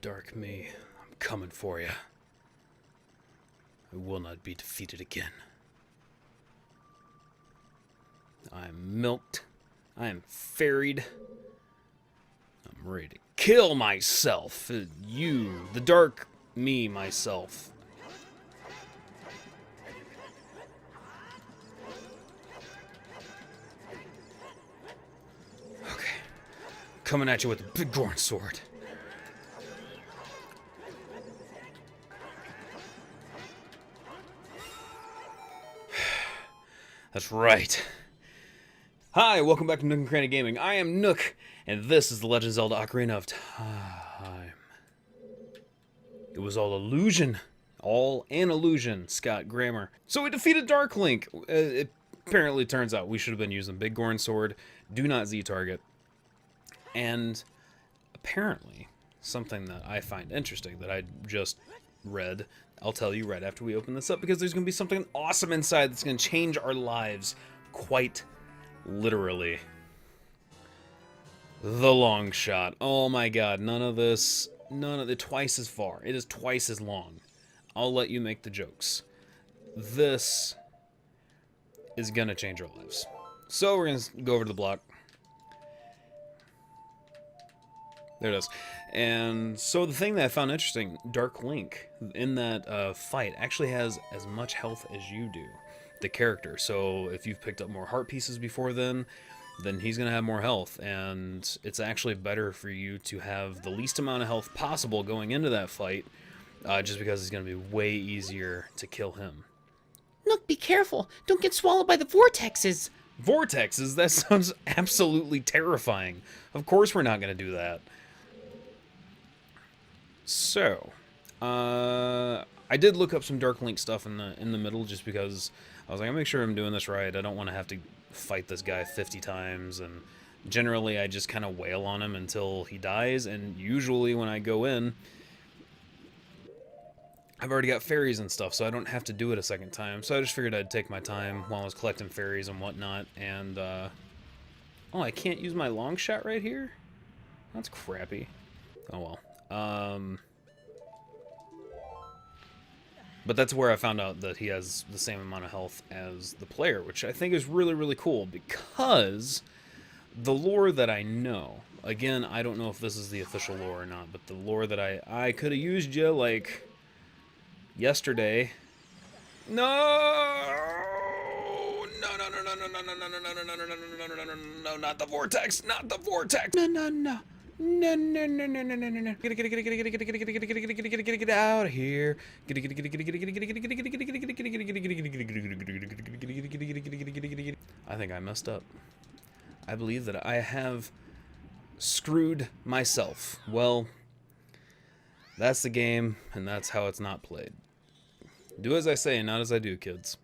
Dark me, I'm coming for you. I will not be defeated again. I am milked. I am ferried. I'm ready to kill myself. You, the dark me, myself. Okay. Coming at you with a big Gorn sword. That's right. Hi, welcome back to Nook and Cranny Gaming. I am Nook, and this is the Legend of Zelda Ocarina of Time. It was all illusion. All an illusion, Scott Grammer. So we defeated Dark Link. It apparently turns out we should have been using Big Gorn Sword. Do not Z-target. And apparently, something that I find interesting that I just read, I'll tell you right after we open this up, because there's going to be something awesome inside that's going to change our lives quite literally. The long shot. Oh my god, none of it twice as far. It is twice as long. I'll let you make the jokes. This is gonna change our lives. So we're gonna go over to the block. There it is. And so the thing that I found interesting, Dark Link, in that fight, actually has as much health as you do, the character. So if you've picked up more heart pieces before then he's going to have more health. And it's actually better for you to have the least amount of health possible going into that fight, just because it's going to be way easier to kill him. Nook, be careful. Don't get swallowed by the vortexes. Vortexes? That sounds absolutely terrifying. Of course we're not going to do that. So, I did look up some Dark Link stuff in the middle, just because I was like, I'll make sure I'm doing this right. I don't want to have to fight this guy 50 times, and generally I just kind of wail on him until he dies, and usually when I go in, I've already got fairies and stuff, so I don't have to do it a second time. So I just figured I'd take my time while I was collecting fairies and whatnot, and, oh, I can't use my long shot right here? That's crappy. Oh well. But that's where I found out that he has the same amount of health as the player, which I think is really, really cool, because the lore that I know, again, I don't know if this is the official lore or not, but the lore that I could have used you, like, yesterday. No! No, no, no, no, no, no, no, no, no, no, no, no, no, no, no, no, no, no, not the vortex, not the vortex. No, no, no. No, no, no, no, no, no, no, no. Get out of here. I think I messed up. I believe that I have screwed myself. Well, that's the game, and that's how it's not played. Do as I say and not as I do, kids.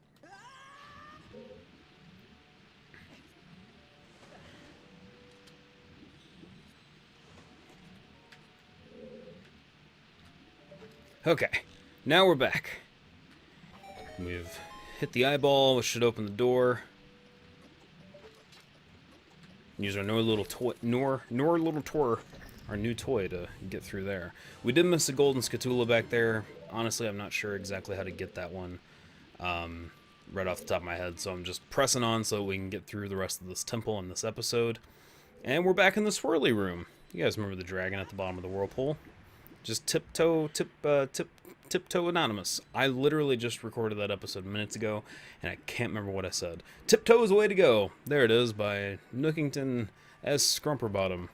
Okay, now we're back. We've hit the eyeball, which should open the door. Use our little toy, our new toy, to get through there. We did miss a golden scatula back there. Honestly, I'm not sure exactly how to get that one right off the top of my head, so I'm just pressing on so we can get through the rest of this temple in this episode. And we're back in the swirly room. You guys remember the dragon at the bottom of the whirlpool? Just tiptoe anonymous. I literally just recorded that episode minutes ago, and I can't remember what I said. Tiptoe is the way to go. There it is, by Nookington S. Scrumperbottom.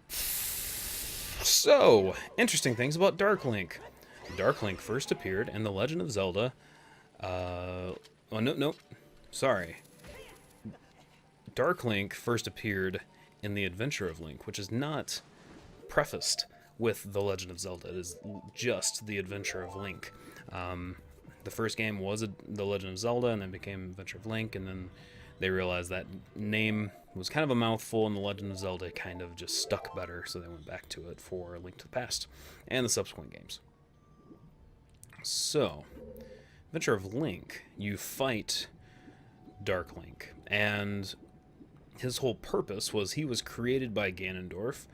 So, interesting things about Dark Link. Dark Link first appeared in The Legend of Zelda. Oh, no. Sorry. Dark Link first appeared in The Adventure of Link, which is not prefaced with The Legend of Zelda. It is just The Adventure of Link. The first game was The Legend of Zelda, and then became Adventure of Link, and then they realized that name was kind of a mouthful, and The Legend of Zelda kind of just stuck better, so they went back to it for A Link to the Past and the subsequent games. So, Adventure of Link, you fight Dark Link, and his whole purpose was he was created by Ganondorf,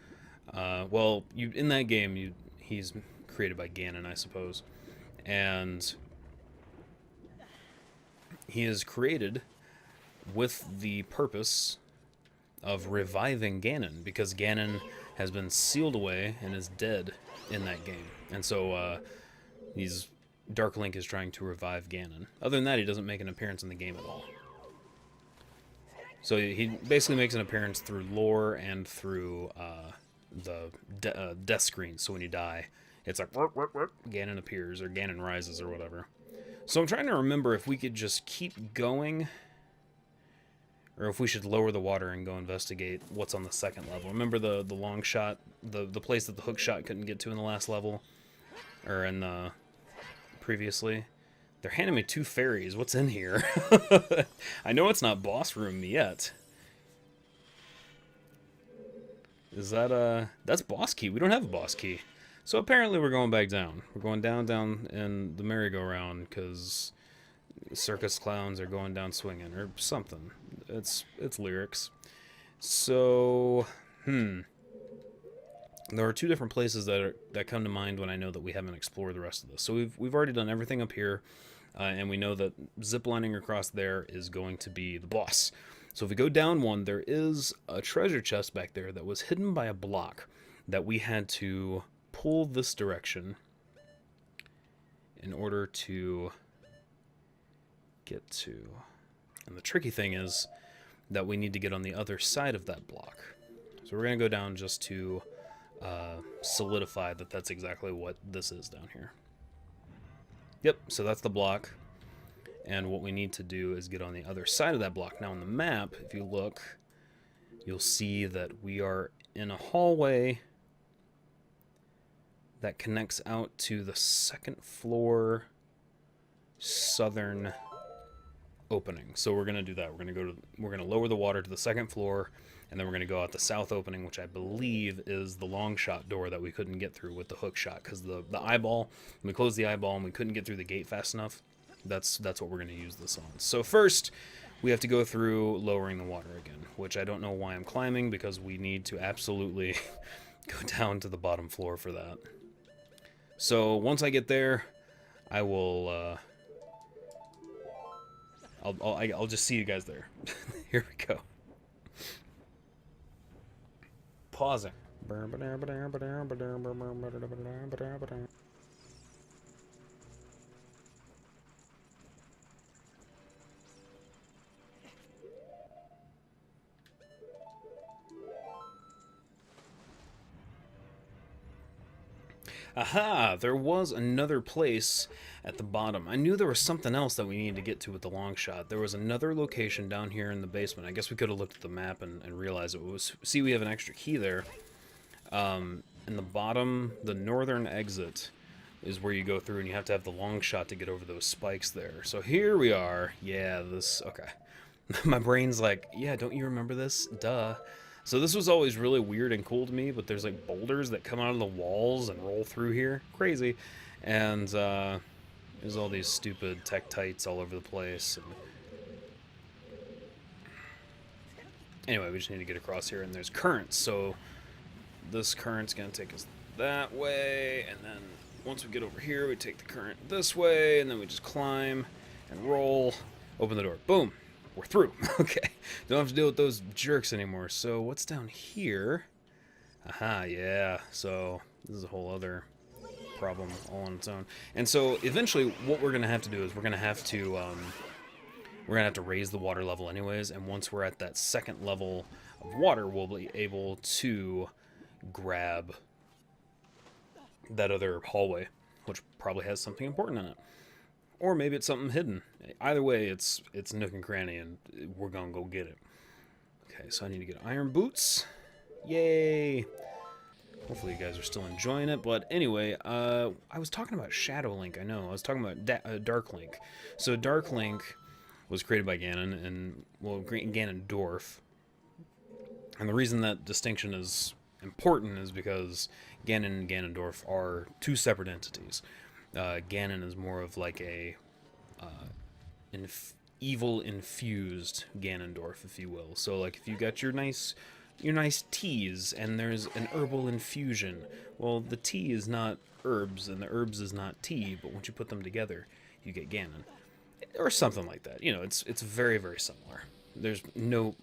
Well, in that game, he's created by Ganon, I suppose, and he is created with the purpose of reviving Ganon, because Ganon has been sealed away and is dead in that game, and so Dark Link is trying to revive Ganon. Other than that, he doesn't make an appearance in the game at all. So he basically makes an appearance through lore and through the death screen. So when you die, it's like Ganon appears or Ganon rises or whatever. So I'm trying to remember if we could just keep going, or if we should lower the water and go investigate what's on the second level. Remember the long shot, the place that the hook shot couldn't get to in the last level, or in the previously? They're handing me 2 fairies. What's in here? I know it's not boss room yet. Is that that's boss key? We don't have a boss key. So apparently we're going back down. We're going down in the merry-go-round because circus clowns are going down swinging or something. It's lyrics. So, there are 2 different places that come to mind when I know that we haven't explored the rest of this. So we've already done everything up here, and we know that ziplining across there is going to be the boss. So if we go down one, there is a treasure chest back there that was hidden by a block that we had to pull this direction in order to get to. And the tricky thing is that we need to get on the other side of that block. So we're going to go down just to solidify that that's exactly what this is down here. Yep, so that's the block. And what we need to do is get on the other side of that block. Now on the map, if you look, you'll see that we are in a hallway that connects out to the second floor southern opening. So we're going to do that. We're going to lower the water to the second floor, and then we're going to go out the south opening, which I believe is the long shot door that we couldn't get through with the hook shot, because the eyeball, we closed the eyeball and we couldn't get through the gate fast enough. That's what we're going to use this on. So first, we have to go through lowering the water again, which I don't know why I'm climbing, because we need to absolutely go down to the bottom floor for that. So once I get there, I will I'll just see you guys there. Here we go. Pausing. Aha! There was another place at the bottom. I knew there was something else that we needed to get to with the long shot. There was another location down here in the basement. I guess we could have looked at the map and realized it was... See, we have an extra key there. In the bottom, the northern exit is where you go through, and you have to have the long shot to get over those spikes there. So here we are. Yeah, this... Okay. My brain's like, yeah, don't you remember this? Duh. So this was always really weird and cool to me, but there's like boulders that come out of the walls and roll through here. Crazy. And there's all these stupid tektites all over the place. And anyway, we just need to get across here, and there's currents. So this current's going to take us that way, and then once we get over here, we take the current this way, and then we just climb and roll, open the door. Boom. We're through. Okay. Don't have to deal with those jerks anymore. So what's down here? Aha, yeah. So this is a whole other problem all on its own. And so eventually what we're going to have to do is we're going to have to raise the water level anyways, and once we're at that second level of water, we'll be able to grab that other hallway, which probably has something important in it. Or maybe it's something hidden. Either way, it's Nook and Cranny, and we're gonna go get it. Okay, so I need to get iron boots. Yay! Hopefully you guys are still enjoying it. But anyway, I was talking about Shadow Link. I know. I was talking about Dark Link. So Dark Link was created by Ganon, and well, Ganondorf. And the reason that distinction is important is because Ganon and Ganondorf are 2 separate entities. Ganon is more of like a evil-infused Ganondorf, if you will. So, like, if you got your nice your nice teas, and there's an herbal infusion. Well, the tea is not herbs, and the herbs is not tea, but once you put them together, you get Ganon. Or something like that. You know, it's very, very similar. There's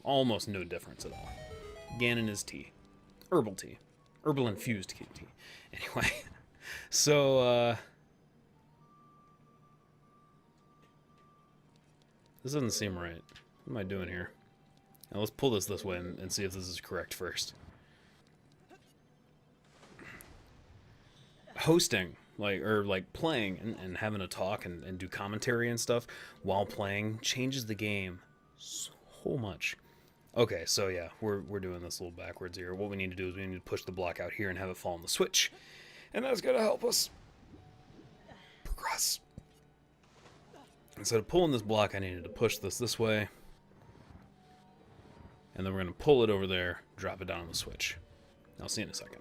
almost no difference at all. Ganon is tea. Herbal tea. Herbal infused tea. Anyway, so, this doesn't seem right. What am I doing here? Now let's pull this way and see if this is correct first. Hosting, like playing and having a talk and do commentary and stuff while playing changes the game so much. Okay, so yeah, we're doing this a little backwards here. What we need to do is we need to push the block out here and have it fall on the switch. And that's gonna help us progress. Instead of pulling this block, I needed to push this way. And then we're going to pull it over there, drop it down on the switch. I'll see you in a second.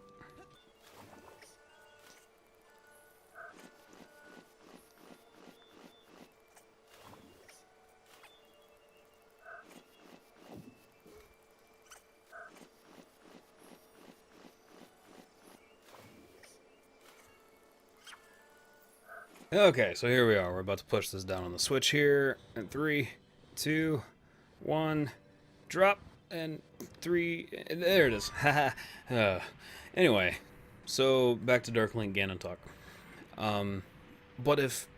Okay, so here we are. We're about to push this down on the switch here. And 3, 2, 1, drop. And 3, and there it is. Haha. Anyway, so back to Dark Link Ganon talk. But if,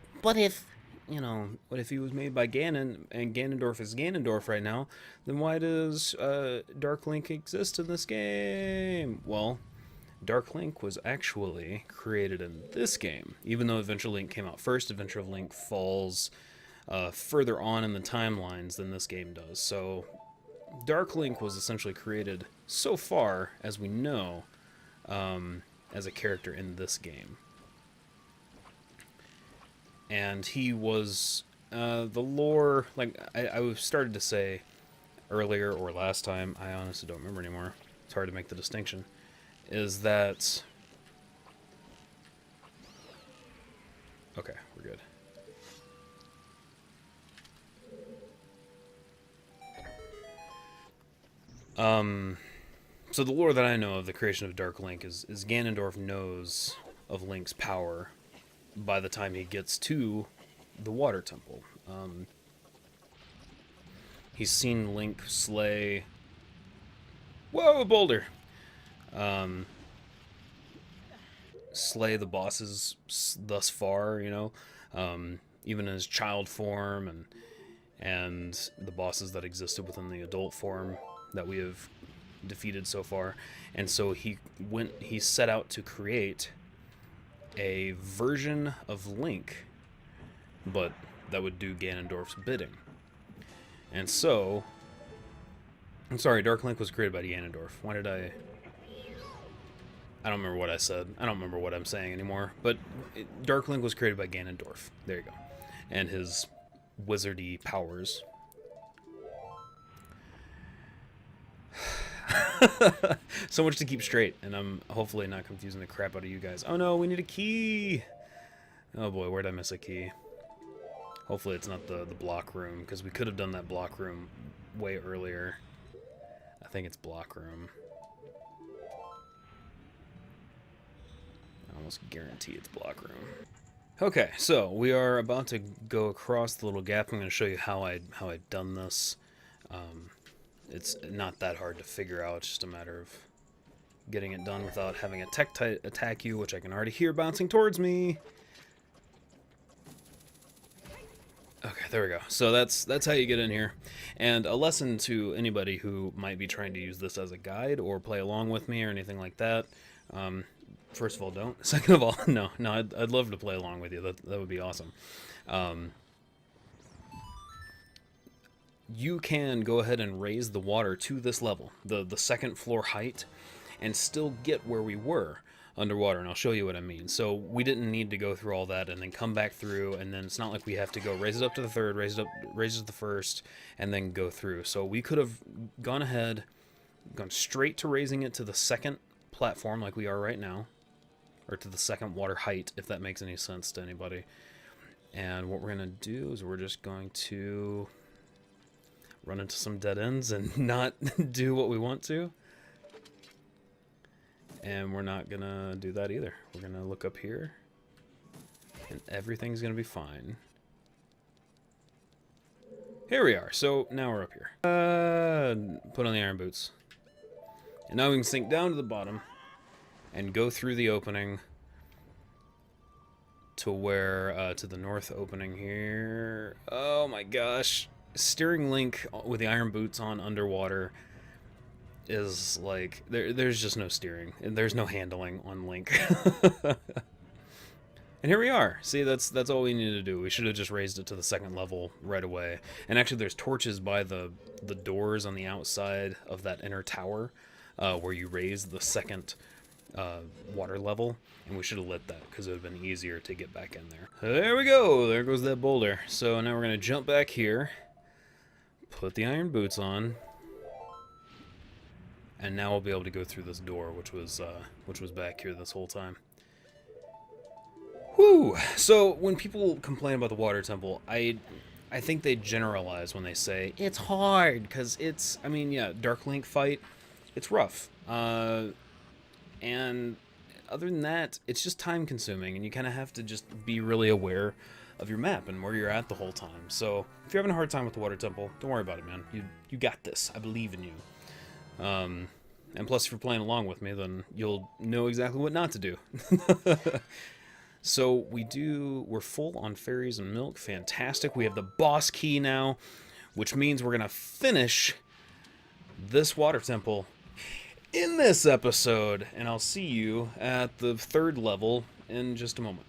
you know, what if he was made by Ganon, and Ganondorf is Ganondorf right now, then why does Dark Link exist in this game? Well, Dark Link was actually created in this game. Even though Adventure Link came out first, Adventure Link falls further on in the timelines than this game does. So Dark Link was essentially created, so far as we know, as a character in this game. And he was, the lore, like I started to say earlier or last time, I honestly don't remember anymore, it's hard to make the distinction, is that... Okay, we're good. So the lore that I know of the creation of Dark Link is Ganondorf knows of Link's power by the time he gets to the Water Temple. He's seen Link slay... Whoa, a boulder! Slay the bosses thus far, you know, even in his child form and the bosses that existed within the adult form that we have defeated so far. And so he set out to create a version of Link, but that would do Ganondorf's bidding. And so, I'm sorry, Dark Link was created by Ganondorf. Why did I don't remember what I said. I don't remember what I'm saying anymore. But Dark Link was created by Ganondorf. There you go. And his wizardy powers. So much to keep straight, and I'm hopefully not confusing the crap out of you guys. Oh no, we need a key! Oh boy, where'd I miss a key? Hopefully it's not the block room, because we could have done that block room way earlier. I think it's block room. I almost guarantee it's block room. Okay, so we are about to go across the little gap. I'm going to show you how I've done this. It's not that hard to figure out. It's just a matter of getting it done without having a tech attack you, which I can already hear bouncing towards me. Okay, there we go. So that's how you get in here. And a lesson to anybody who might be trying to use this as a guide or play along with me or anything like that. First of all, don't. Second of all, no, I'd love to play along with you. That would be awesome. You can go ahead and raise the water to this level, the second floor height, and still get where we were underwater, and I'll show you what I mean. So we didn't need to go through all that and then come back through, and then it's not like we have to go raise it up to the third, raise it to the first, and then go through. So we could have gone ahead, gone straight to raising it to the second platform like we are right now, or to the second water height, if that makes any sense to anybody. And what we're going to do is we're just going to run into some dead ends and not do what we want to. And we're not gonna do that either. We're gonna look up here, and everything's gonna be fine. Here we are. So now we're up here. Put on the iron boots. And now we can sink down to the bottom and go through the opening to where, to the north opening here. Oh my gosh. Steering Link with the iron boots on underwater is like, there's just no steering. And there's no handling on Link. And here we are. See, that's all we needed to do. We should have just raised it to the second level right away. And actually, there's torches by the doors on the outside of that inner tower where you raise the second water level. And we should have lit that because it would have been easier to get back in there. There we go. There goes that boulder. So now we're going to jump back here. Put the iron boots on. And now we'll be able to go through this door, which was back here this whole time. Whew. So when people complain about the water temple, I think they generalize when they say it's hard because it's, I mean, yeah, Dark Link fight, it's rough. And other than that, it's just time consuming, and you kind of have to just be really aware of your map and where you're at the whole time. So if you're having a hard time with the water temple, don't worry about it, man. You got this. I believe in you. And plus, if you're playing along with me, then you'll know exactly what not to do. So we're full on fairies and milk. Fantastic. We have the boss key now, which means we're going to finish this water temple in this episode. And I'll see you at the third level in just a moment.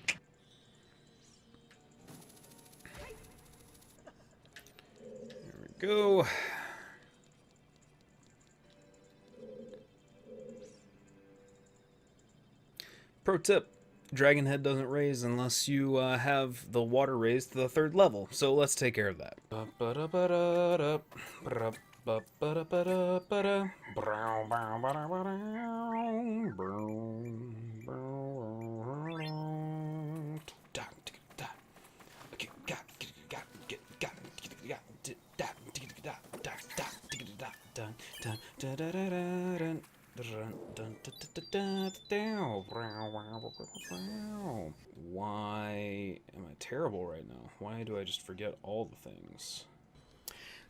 There we go. Pro tip. Dragon head doesn't raise unless you have the water raised to the third level. So let's take care of that. Why am I terrible right now? Why do I just forget all the things?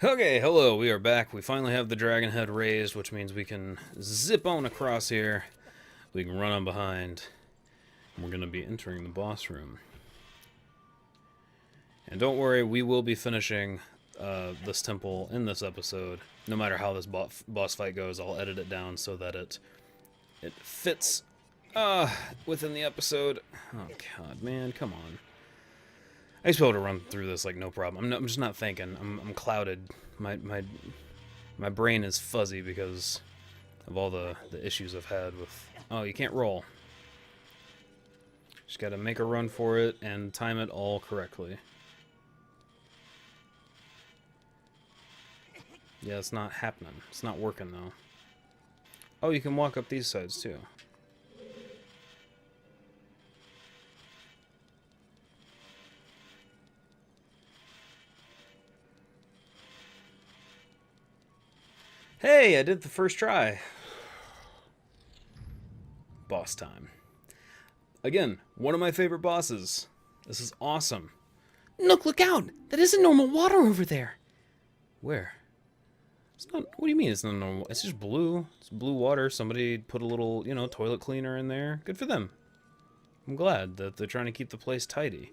Okay, hello, we are back. We finally have the dragon head raised, which means we can zip on across here. We can run on behind. And we're going to be entering the boss room. And don't worry, we will be finishing this temple in this episode. No matter how this boss fight goes, I'll edit it down so that it fits within the episode. Oh god, man, come on. I used to be able to run through this like no problem. I'm just not thinking. I'm clouded. My brain is fuzzy because of all the issues I've had with. Oh, you can't roll. Just gotta make a run for it and time it all correctly. Yeah, it's not happening. It's not working though. Oh, you can walk up these sides too. Hey, I did the first try. Boss time. Again, one of my favorite bosses. This is awesome. Nook, look out! That isn't normal water over there. Where? It's not. What do you mean it's not normal? It's just blue. It's blue water. Somebody put a little, toilet cleaner in there. Good for them. I'm glad that they're trying to keep the place tidy.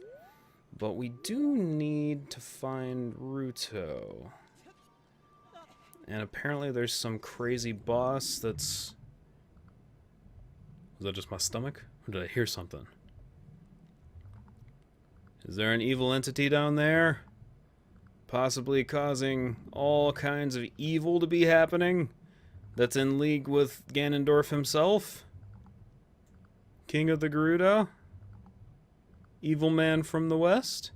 But we do need to find Ruto. And apparently there's some crazy boss that's... Was that just my stomach? Or did I hear something? Is there an evil entity down there? Possibly causing all kinds of evil to be happening? That's in league with Ganondorf himself? King of the Gerudo? Evil man from the west?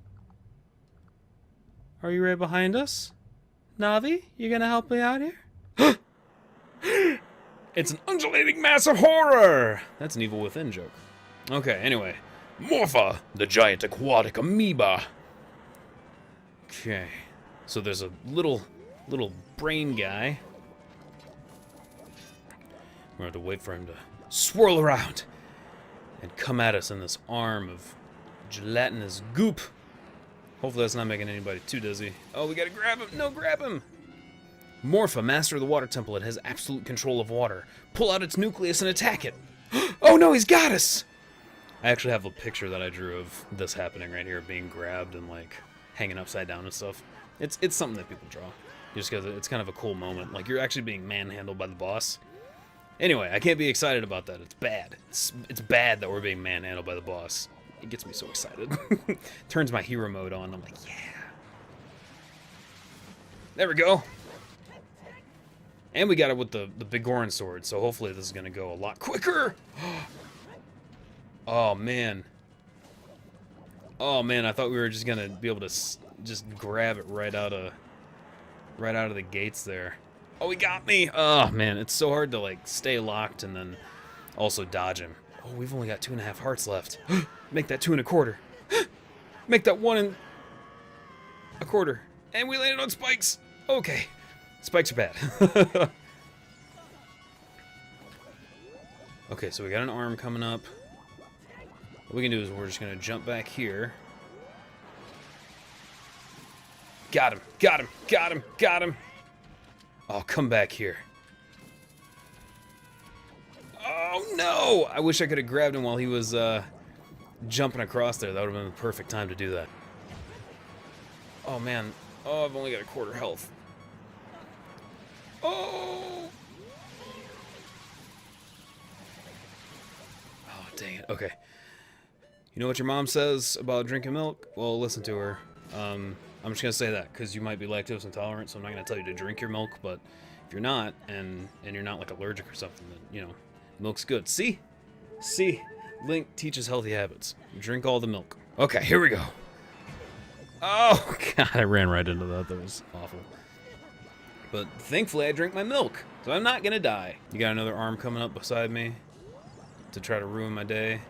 Are you right behind us? Navi, you gonna help me out here? It's an undulating mass of horror! That's an Evil Within joke. Okay, anyway. Morpha, the giant aquatic amoeba. Okay. So there's a little brain guy. We're going to have to wait for him to swirl around and come at us in this arm of gelatinous goop. Hopefully that's not making anybody too dizzy. Oh, we gotta grab him. No, grab him. Morpha, master of the water temple. It has absolute control of water. Pull out its nucleus and attack it. Oh no, he's got us. I actually have a picture that I drew of this happening right here, being grabbed and like hanging upside down and stuff. It's something that people draw, just because it's kind of a cool moment. Like, you're actually being manhandled by the boss. Anyway, I can't be excited about that. It's bad. It's bad that we're being manhandled by the boss. It gets me so excited. Turns my hero mode on. I'm like, yeah. There we go. And we got it with the big Goron sword, so hopefully this is going to go a lot quicker. Oh, man. Oh, man, I thought we were just going to be able to just grab it right out of the gates there. Oh, he got me. Oh, man, it's so hard to, like, stay locked and then also dodge him. Oh, we've only got 2.5 hearts left. Make that 2 1/4. Make that 1 1/4. And we landed on spikes. Okay. Spikes are bad. Okay, so we got an arm coming up. What we can do is we're just going to jump back here. Got him. Got him. Got him. Got him. Oh, come back here. Oh, no! I wish I could have grabbed him while he was jumping across there. That would have been the perfect time to do that. Oh, man. Oh, I've only got 1/4 health. Oh! Oh, dang it. Okay. You know what your mom says about drinking milk? Well, listen to her. I'm just going to say that, because you might be lactose intolerant, so I'm not going to tell you to drink your milk, but if you're not, and you're not, like, allergic or something, then, you know, milk's good. See? See? Link teaches healthy habits. Drink all the milk. Okay, here we go. Oh, God, I ran right into that. That was awful. But thankfully, I drank my milk, so I'm not going to die. You got another arm coming up beside me to try to ruin my day?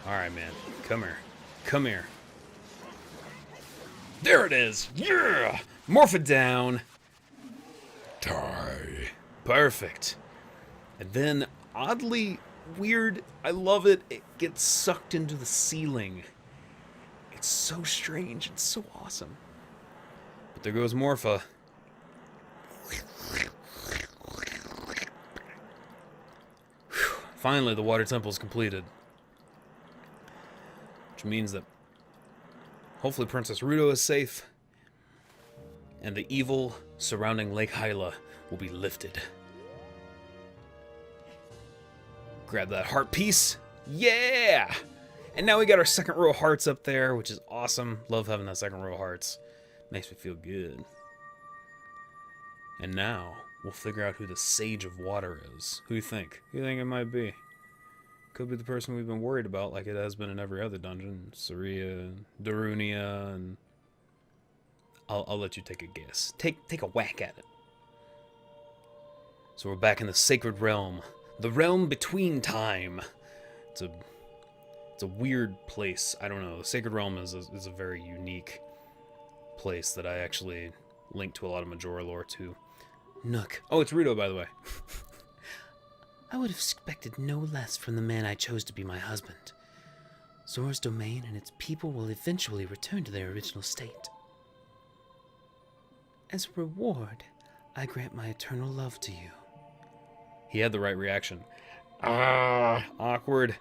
All right, man. Come here. Come here. There it is. Yeah! Morph it down. Die. Perfect. And then, oddly weird, I love it, it gets sucked into the ceiling. It's so strange. It's so awesome. But there goes Morpha. Finally, the water temple is completed. Which means that hopefully Princess Ruto is safe, and the evil surrounding Lake Hyla will be lifted. Grab that heart piece. Yeah! And now we got our second row of hearts up there, which is awesome. Love having that second row of hearts. Makes me feel good. And now, we'll figure out who the Sage of Water is. Who do you think? Who do you think it might be? Could be the person we've been worried about, like it has been in every other dungeon. Saria, Darunia, and... I'll let you take a guess. Take a whack at it. So we're back in the Sacred Realm. The realm between time. It's a weird place. I don't know. The Sacred Realm is a very unique place that I actually link to a lot of Majora lore to. Nook. Oh, it's Ruto, by the way. I would have expected no less from the man I chose to be my husband. Zora's domain and its people will eventually return to their original state. As a reward, I grant my eternal love to you. He had the right reaction. Ah, awkward.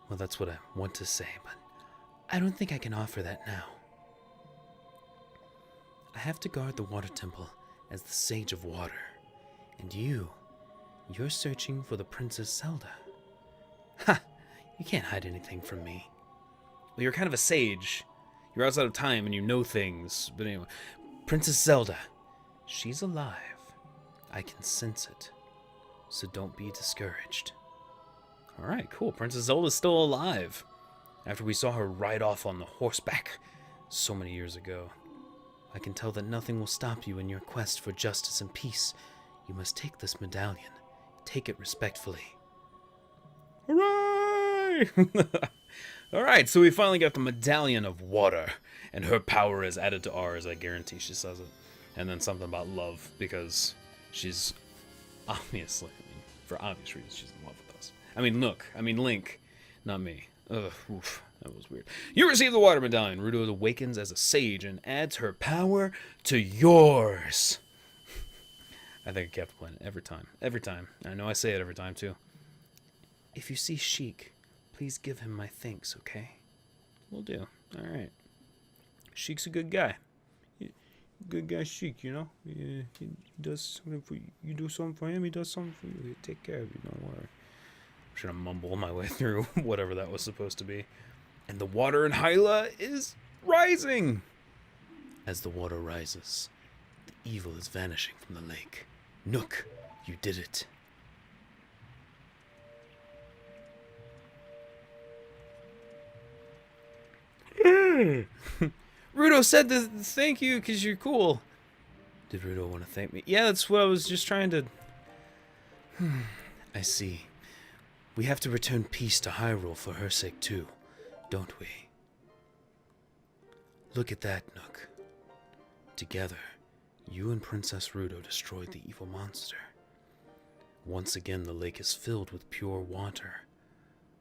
Well, that's what I want to say, but I don't think I can offer that now. I have to guard the water temple as the Sage of Water, and you're searching for the Princess Zelda. Ha! You can't hide anything from me. Well, you're kind of a sage. You're outside of time and you know things. But anyway, Princess Zelda, she's alive. I can sense it. So don't be discouraged. Alright, cool. Princess Zelda's still alive. After we saw her ride off on the horseback so many years ago. I can tell that nothing will stop you in your quest for justice and peace. You must take this medallion. Take it respectfully. Hooray! Alright, so we finally got the Medallion of Water. And her power is added to ours, I guarantee she says it. And then something about love, because she's Obviously. I mean, for obvious reasons, she's in love with us. I mean, Nook. I mean, Link. Not me. Ugh, oof, that was weird. You receive the water medallion. Ruto awakens as a sage and adds her power to yours. I think I kept playing it every time. Every time. I know I say it every time, too. If you see Sheik, please give him my thanks, okay? Will do. Alright. Sheik's a good guy. Good guy Sheik, you know? He does something for you. You do something for him, he does something for you. He take care of you, don't worry. I'm trying to mumble my way through whatever that was supposed to be. And the water in Hyla is rising! As the water rises, the evil is vanishing from the lake. Nook, you did it. Ruto said to thank you because you're cool. Did Ruto want to thank me? Yeah, that's what I was just trying to... I see. We have to return peace to Hyrule for her sake too, don't we? Look at that, Nook. Together, you and Princess Ruto destroyed the evil monster. Once again, the lake is filled with pure water.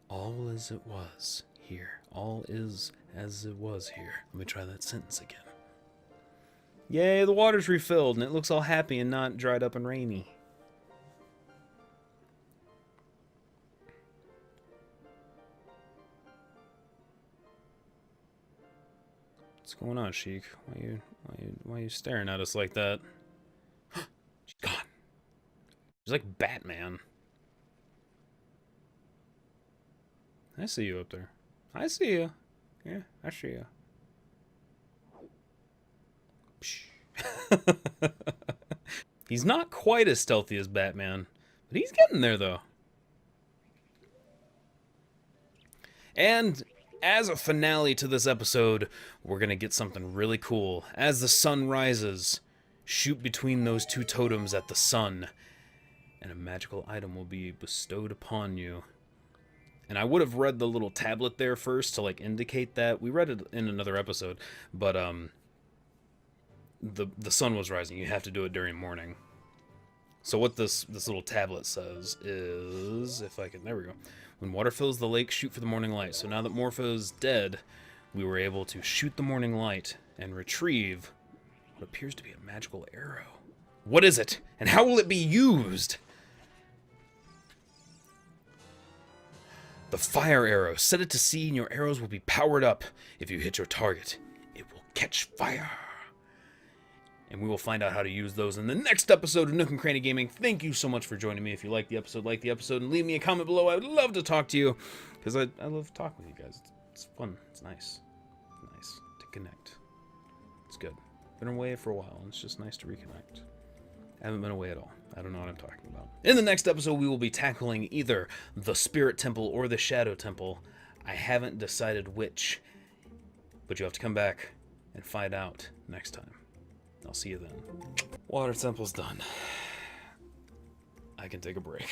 All as it was here. All is as it was here. Let me try that sentence again. Yay, the water's refilled, and it looks all happy and not dried up and rainy. What's going on, Sheik? Why are you staring at us like that? She's gone. She's like Batman. I see you up there. I see you. Yeah, I see you. He's not quite as stealthy as Batman, but he's getting there, though. And as a finale to this episode, we're going to get something really cool. As the sun rises, shoot between those two totems at the sun, and a magical item will be bestowed upon you. And I would have read the little tablet there first to like indicate that. We read it in another episode, but the sun was rising. You have to do it during morning. So what this little tablet says is, if I can, there we go. When water fills the lake, shoot for the morning light. So now that Morpho's dead, we were able to shoot the morning light and retrieve what appears to be a magical arrow. What is it? And how will it be used? The fire arrow. Set it to sea and your arrows will be powered up. If you hit your target, it will catch fire. And we will find out how to use those in the next episode of Nook and Cranny Gaming. Thank you so much for joining me. If you like the episode, and leave me a comment below. I would love to talk to you, because I love talking with you guys. It's fun. It's nice. It's nice to connect. It's good. Been away for a while, and it's just nice to reconnect. I haven't been away at all. I don't know what I'm talking about. In the next episode, we will be tackling either the Spirit Temple or the Shadow Temple. I haven't decided which, but you have to come back and find out next time. I'll see you then. Water Temple's done. I can take a break.